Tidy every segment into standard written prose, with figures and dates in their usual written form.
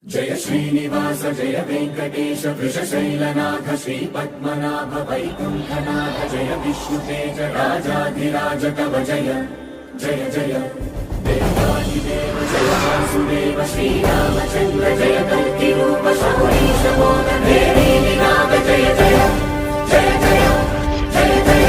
जय श्रीनिवास जय वेंकटेश वृषशैलनाथ श्रीपद्मनाभ वैकुण्ठनाथ जय विष्णुतेज राजाधिराज तव जय जय जय देवादिदेव जय वासुदेव श्रीरामचन्द्र जय कल्किरूप शौरीश मोददेवी निनाद जय जय जय जय जय जय।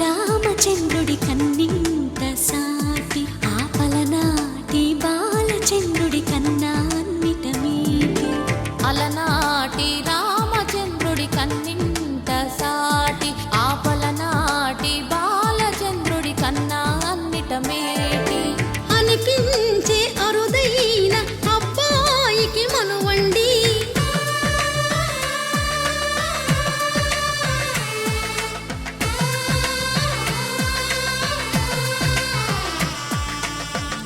రామచంద్రుడి కన్నింత సాటి ఆపలనాటి బాలచంద్రుడి కన్నా అన్నిట మీటి అలనాటి రామచంద్రుడి కన్నింత సాటి ఆపలనాటి బాలచంద్రుడి కన్నా అన్నిట మేటి అనిపించే అరుదైన అబ్బాయికి మనువండి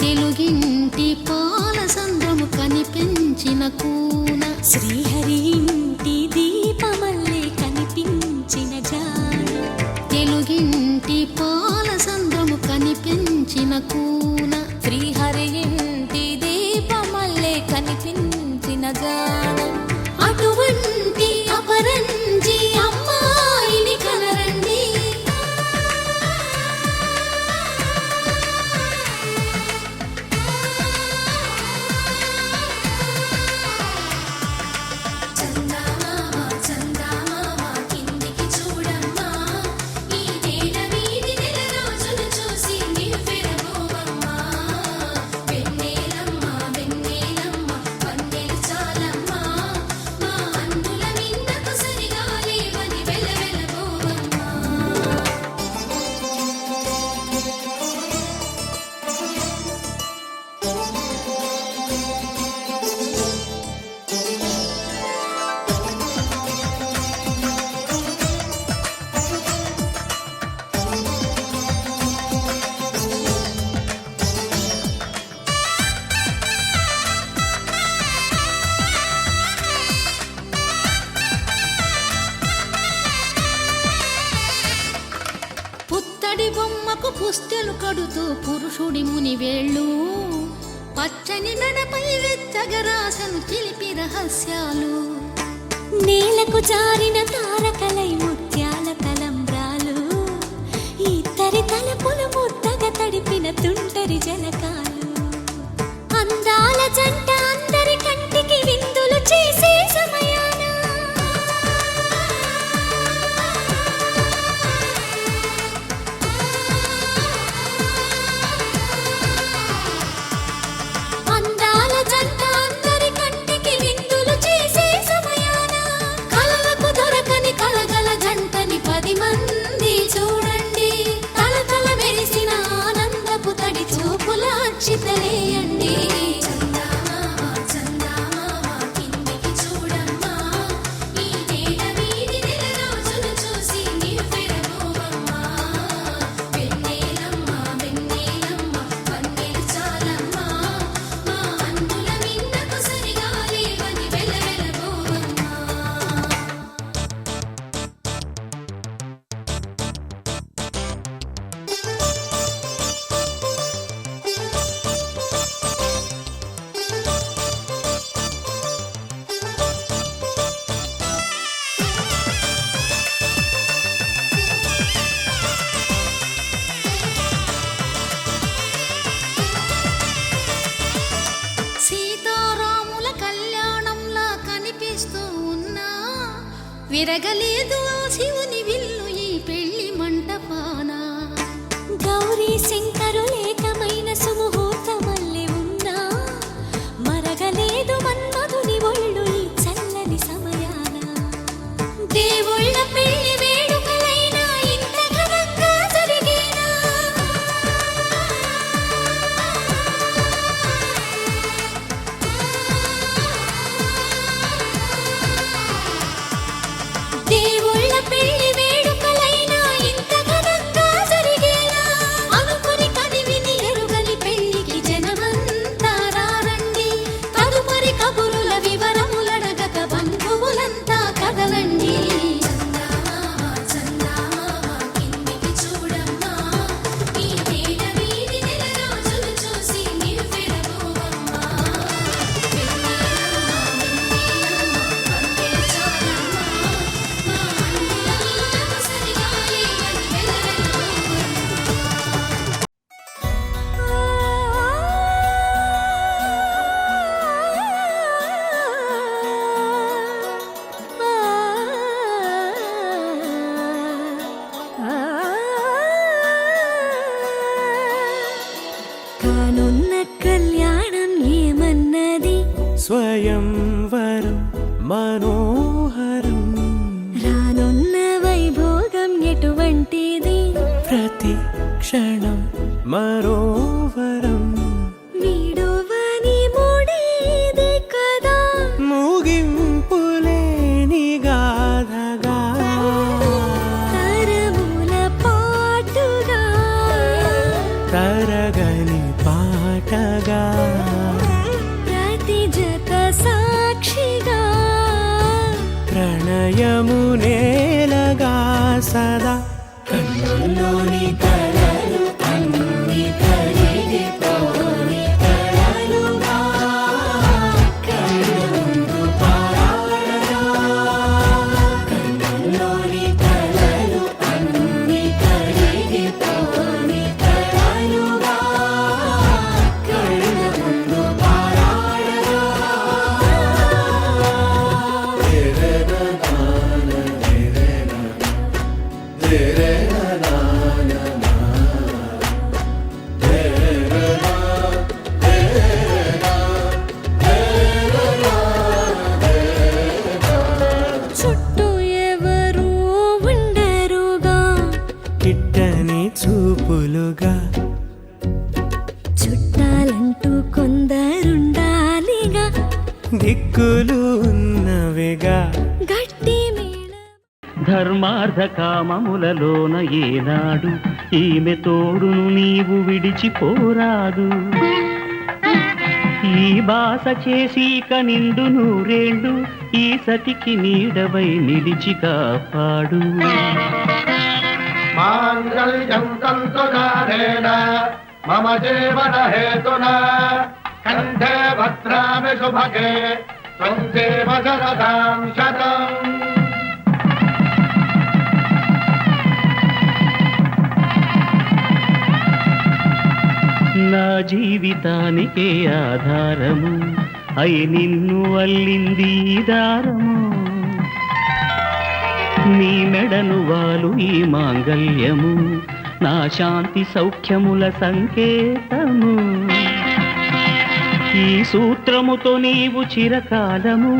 తెలుగింటి పాల సంద్రము కనిపించిన కూన శ్రీహరి ఇంటి బొమ్మకు పుస్తెలు కడుతూ పురుషుడి ముని వేళ్ళు పచ్చని మెడపై వెచ్చగరాసను చిలిపి రహస్యాలు నేలకు జారిన తారకలై ముత్యాల తలంబ్రాలు ఇద్దరి తలపులు ముద్దగా తడిపిన తుంటరి జలకాలు అందాల జంట అందరి కంటికి విందులు చేసే సమయాన అందాల జంట అందరి కంటికి విందులు చేసే సమయాన కలలకు దొరకని కలగల జంటని 10 మంది చూడండి తలతల మెరిసిన ఆనందపు తడి చూపుల అక్షితలేయండి సీతారాముల కళ్యాణంలా కనిపిస్తూ ఉన్నా విరగలేదు ఆ శివుని విల్లు ఈ పెళ్లి మంటపాన గౌరీ శంకరులేకమైన సుముహూర్తమల్లె ఉన్నా మరగలేదు మన్మధుని ఒళ్ళు ఈ చల్లని సమయాన దేవుళ్ళ పెళ్లి వేడుకలైనా ఇంత ఘనంగా జరిగేనా దేవుళ్ళ పెళ్లి వేడుకలైనా ఇంత ఘనంగా జరిగేనా అనుకుని కదివిని ఎరుగని పెళ్లికి జనమంతా రారండి తదుపరి కబురుల వివరములడగక బంధువులంతా కదలండి కిందికి చూడమ్మా ఈ నేల వీధి నెల రోజులు చూసి నివ్వెరపోవమ్మా కానున్న కళ్యాణం ఏమన్నది స్వయంవరం మనోహరం రానున్న వైభోగం ఎటువంటిది ప్రతి క్షణం మరోవరం వీడువని మూడేది కదా ముగింపులేని గాథగా తరముల పాటుగా తరగని పాటగా ప్రతి జత సాక్షిగా ప్రణయము నేలగా సదా కన్నుల్లోని కలలు అన్ని కరిగిపోని కలలుగా కళ్ళ ముందు పారాడగా కన్నుల్లోని కలలు అన్ని కరిగిపోని కలలుగా కళ్ళ ముందు పారాడగా చుట్టూ ఎవరు ఉండరుగా కిట్టని చూపులుగా చుట్టాలంటూ కొందరుండాలిగా దిక్కులు ఉన్నవిగా గట్టి మేళ ధర్మార్థ కామములలోన ఏనాడు ఈమె తోడును నీవు విడిచిపోరాదు ఈ బాస చేసి నిండు నూరేళ్ళు ఈ సతికి నీడవై నిలిచి కాపాడు మాంగళ్యం తంతునానేన మమ జీవన హేతునా కంఠే భద్రామి శుభగే త్వం దేవ శరదాం శతం. నా జీవితానికే ఆధారము అయి నిన్ను అల్లింది ఈ దారము. నీ మెడను వాలు ఈ మాంగళ్యము నా శాంతి సౌఖ్యముల సంకేతము. ఈ సూత్రముతో నీవు చిరకాలము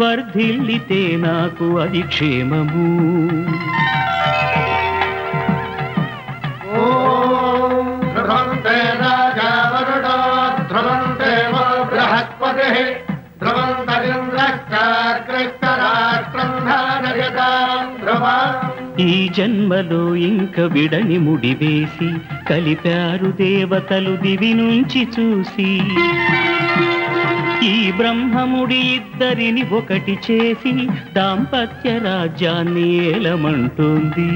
వర్ధిల్లితే నాకు అది క్షేమము. ధ్రువంతే రాజా వరుడో ధ్రువం దేవో బృహస్పతిః ధ్రువంతరింద్రశ్చాగ్రస్తరాష్ట్రం ధారయతాం ధ్రువం. ఈ జన్మలో ఇంక విడని ముడివేసి కలిపారు దేవతలు దివి నుంచి చూసి. ఈ బ్రహ్మముడి ఇద్దరిని ఒకటి చేసి దాంపత్య రాజ్యాన్ని ఏలమంటుంది.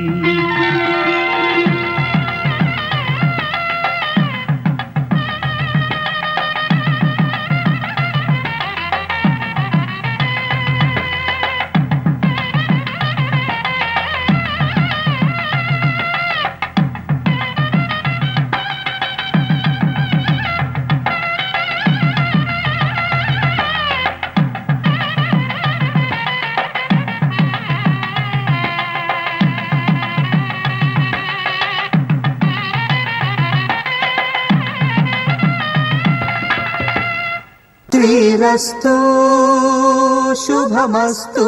శ్రీరస్తు శుభమస్తు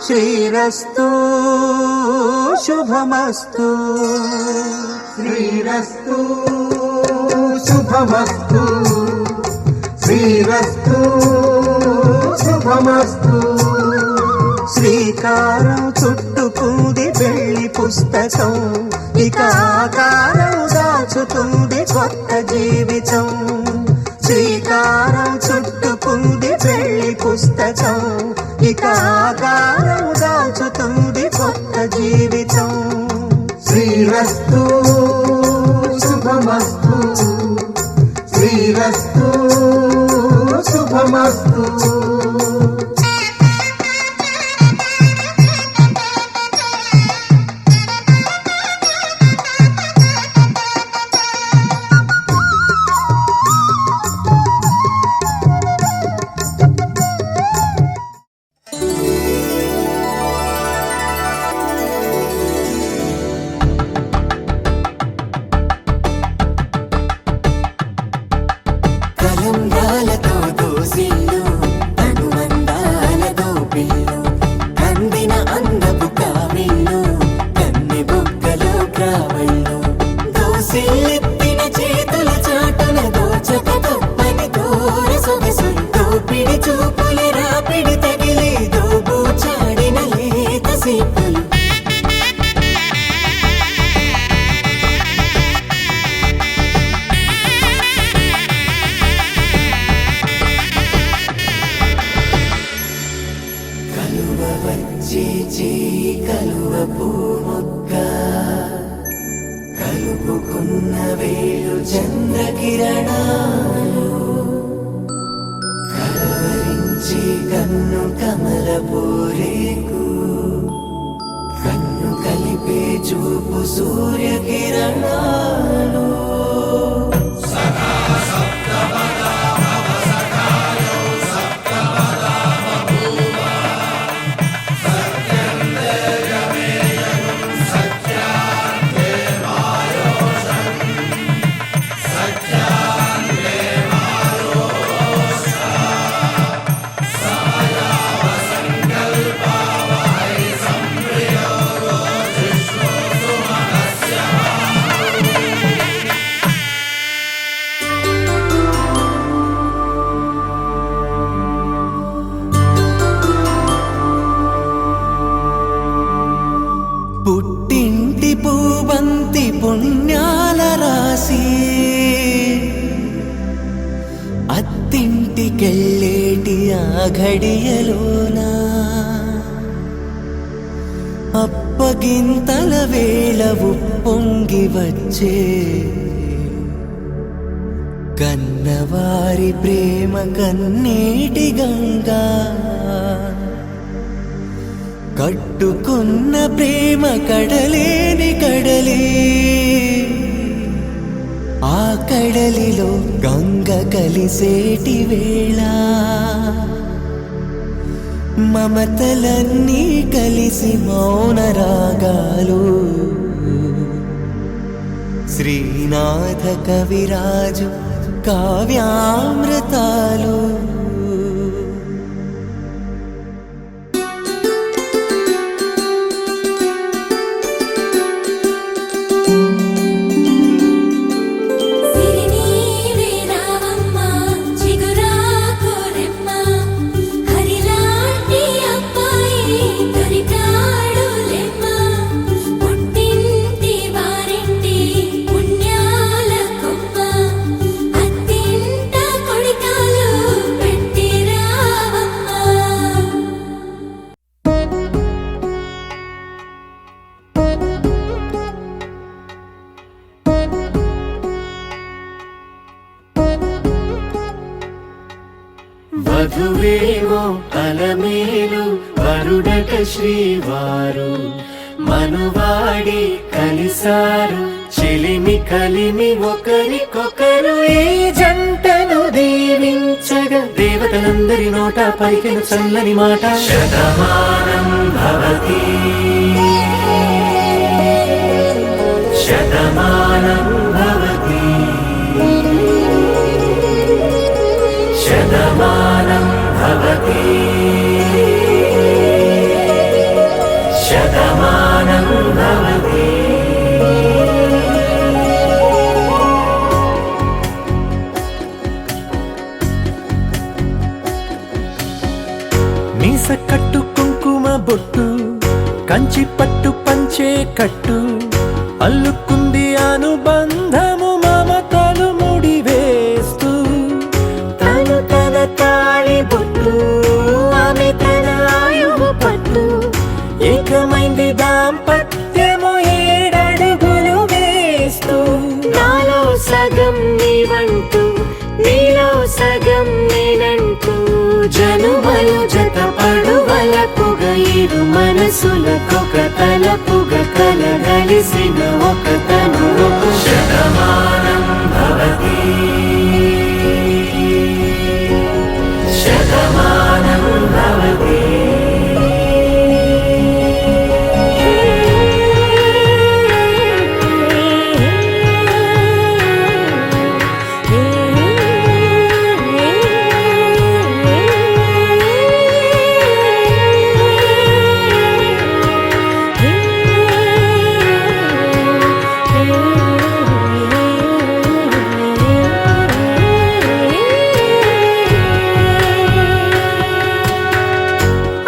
శ్రీరస్తు శుభమస్తు శ్రీరస్తు శుభమస్తు శ్రీరస్తు శుభమస్తు. శ్రీకారం చుట్టుకుంది వెళ్ళి పుస్తకం ఇక ఆకారం దాచుతుంది కొత్త జీవితం. శ్రీకారం చుట్టుకుంది వెళ్ళి పుస్తకం ఇక ఆకారం దాచుతుంది కొత్త జీవితం. శ్రీరస్తు శుభమస్తు శ్రీరస్తు శుభమస్తు. కలంగాలతో దోసిళ్ళు అనుబంధాలతో పిల్లు అందిన అందపు కావిళ్ళు కన్నె బుగ్గలో గ్రావళ్ళు దోసిళ్ళెత్తిన చేతుల చాటున దోచక తప్పని దూర సొగసులు దోపిడి చూపుల రాపిడి తగిలి దోబూచాడిన లేత సీపులు. కలువ వచ్చే చేయి కలువ పూమొక్క కలుపుకున్న వేలు చంద్రకిరణాలు కలవరించే కన్ను కమల పూరేకు కన్ను కలిపే చూపు సూర్యకిరణాలు. పుట్టింటి పూవంతి పుణ్యాల రాసి అత్తింటికెళ్ళేటి ఆ ఘడియలోన అప్ప అప్పగింతల వేళ ఉప్పొంగి వచ్చే కన్నవారి ప్రేమ కన్నీటి గంగా కట్టుకున్న ప్రేమ కడలేని కడలే ఆ కడలిలో గంగ కలిసేటి వేళ మమతలన్నీ కలిసి మౌన రాగాలు శ్రీనాథ కవిరాజు కావ్యామృతాలు వధువేమో అలమేలు వరుడట శ్రీవారు మనువాడి కలిసారు చెలిమి కలిమి ఒకరికొకరు ఈ జంటను దీవించగా దేవతలందరి నోట పలికిన చల్లని మాట శతమానం భవతి శతమానం భవతి శతమానం భవతి శతమానం భవతి మీస కట్టు కుంకుమ బొట్టు కంచి పట్టు పంచే కట్టు అల్లుకుంది అనుబంధము మమతలు ముడివేస్తూ తను తన తాళి బొట్టు ఆమె తన ఆయువు పట్టు ఏకమైంది దాంపత్యము 7 అడుగులు వేస్తూ నాలో సగం నీవంటూ నీలో సగం నేనంటూ జనుమలు జత పడువలపుగ ఇరు మనసులకొక తలపుగ కలగలిసిన ఒక తను శతమానం భవతి శతమానం భవతి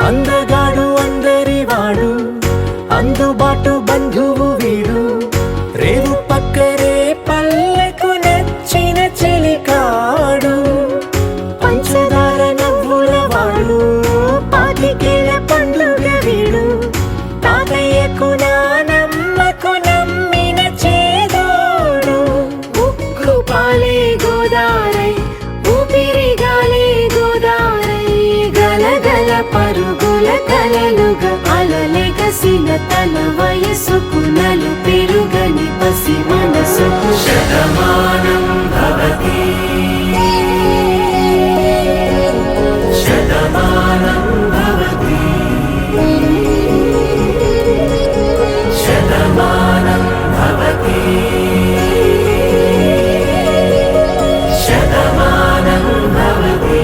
అందగాడు అందరివాడు అందుబాటు బంధువు వీడు రేవు పక్కరే పల్లెకు నచ్చిన చెలికాడు పంచదార నవ్వుల వాడు పాతికేల పండుగ వీడు తాతయ్యకు నానమ్మకు నమ్మిన చేదోడు ఉక్కు పాలే గోదారై ఊపిరి గాలే గోదారై గలగల పరుగుల కలలుగా అలలెగసిన తన వయసుకు నలు పెరుగని పసి మనసుకు శతమానం భవతి శతమానం భవతి శతమానం భవతి శతమానం భవతి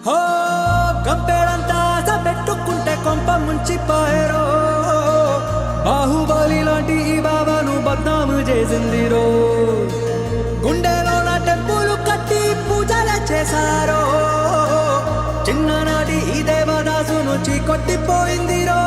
హో గంపెడంతా ఆశ పెట్టుకుంటే కొంప ముంచిపోయారో బాహుబలి లాంటి ఈ బాబాను బద్నాము చేసిందిరో గుండెలోన టెంపులు కట్టి పూజలు చేశారో చిన్ననాటి ఈ దేవదాసు నుంచి కొట్టిపోయిందిరో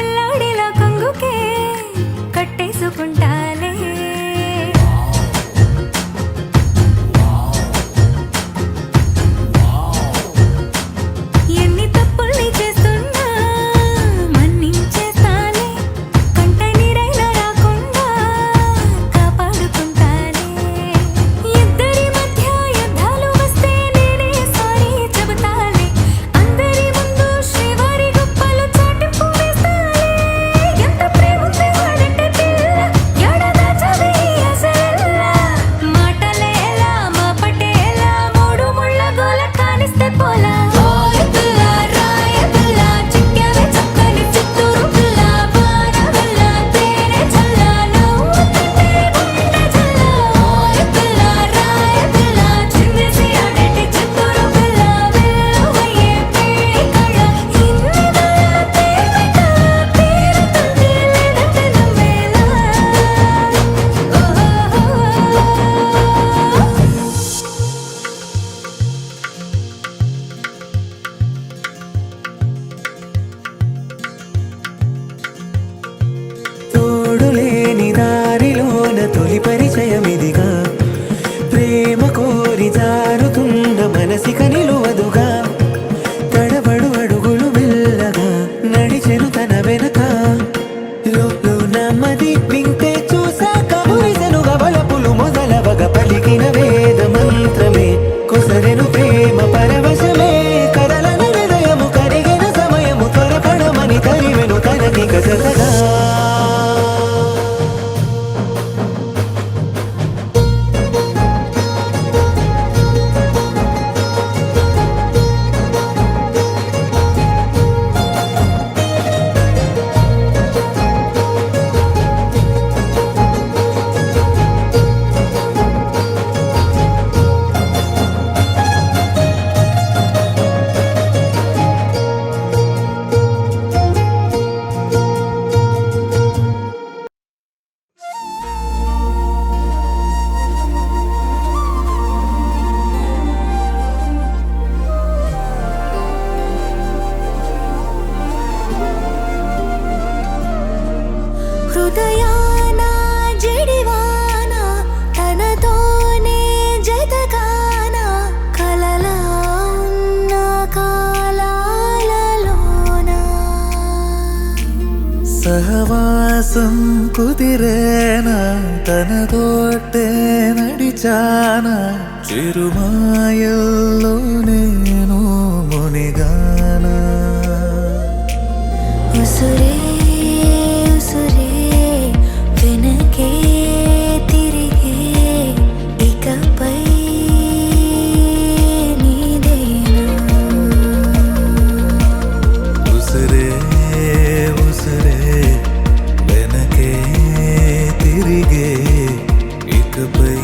పిల్లాడిలా కొంగుకే కట్టేసుకుంటాలే. ఎన్ని తప్పుల్ని చేస్తున్నా మన్నించేస్తాలే. కంట నీరైనా రాకుండా కాపాడుకుంటాలే. ఇద్దరి మధ్య యుద్ధాలు వస్తే నేనే సారీ చెబుతాలే. అందరి ముందు శ్రీవారి గొప్పలు చాటింపు వేస్తాలే. ఎంత ప్రేముంది వాడంటే పిల్ల, ఎడదా చదివి అసలెల్లా. మాటలేలా మాపటేలా మూడు ముళ్ళ గోల కానిస్తే పోలా. ఓయ్ పిల్ల రాయ పిల్ల చిక్కావే చక్కని చిత్తూరు పిల్ల. బాణవల్ల తేనె చల్ల నవ్వుతుంటే గుండె చల్ల. ఓయ్ పిల్ల రాయ పిల్ల చిందేసి ఆడేటి చిత్తూరు పిల్ల. వెల్లువయ్యే పేడి కళ్ళ ఇన్ని దయ తేనె కళ్ళ తీరుతుంది లేదంటే నమ్మేలా. తోడులేని దారిలోన తొలి పరిచయమిదిగా, ప్రేమ కోరి జారుతున్న మనసిక నిలువదుగా. తడబడు అడుగులు మెల్లగా నడిచెను తన వెనక. లోలో నమ్మది వింటే చూసాక మురిసెనుగా బలపులు మొదలవగ పలికిన వేద మంత్రమే కొసరెను ప్రేమ పరవశమే. కదలన హృదయము కరిగిన సమయము త్వరపడమని తరివెను తనకి కసగా. హృదయాన జడివాన తనతోనే జతగాన కలలా ఉన్న కాలాలలోన. సహవాసం కుదిరేనా తనతోటే నడిచానా. చిరుమాయల్లో నేను మునిగానా. ఉసురే ఉసురే వెనకే తిరిగే ఇకపై నీదేనా. ఉసిరే ఉసిరే వెనకే తిరిగే ఇకపై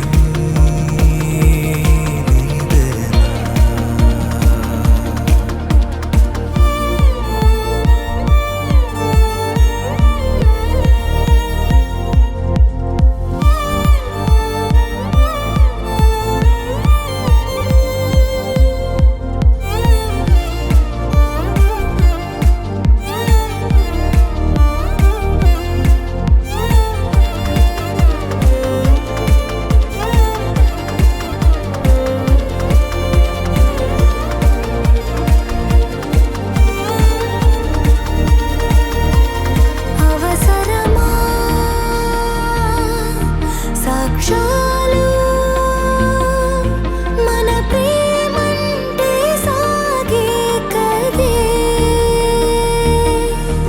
నీదేనా. అవసరమా సాక్షాలు మన ప్రేమంటే సాగే కదే.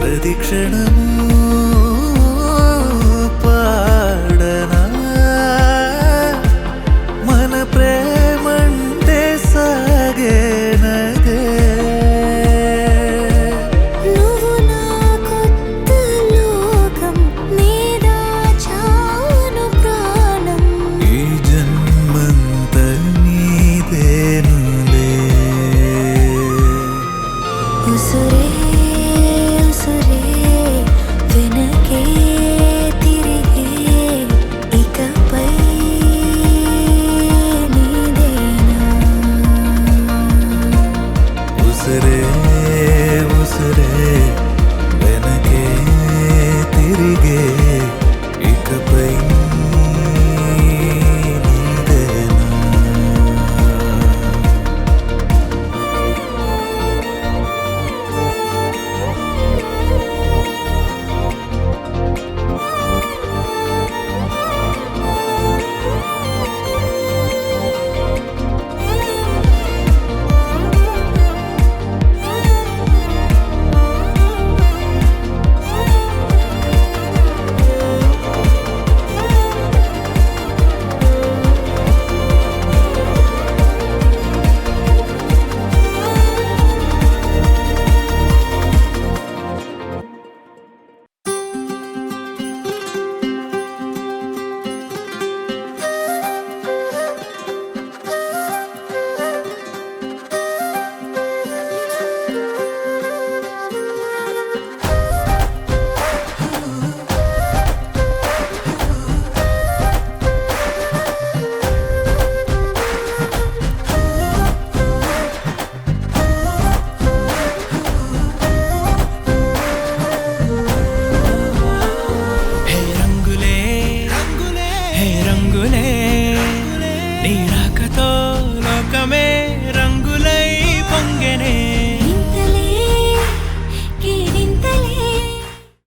ప్రతి క్షణము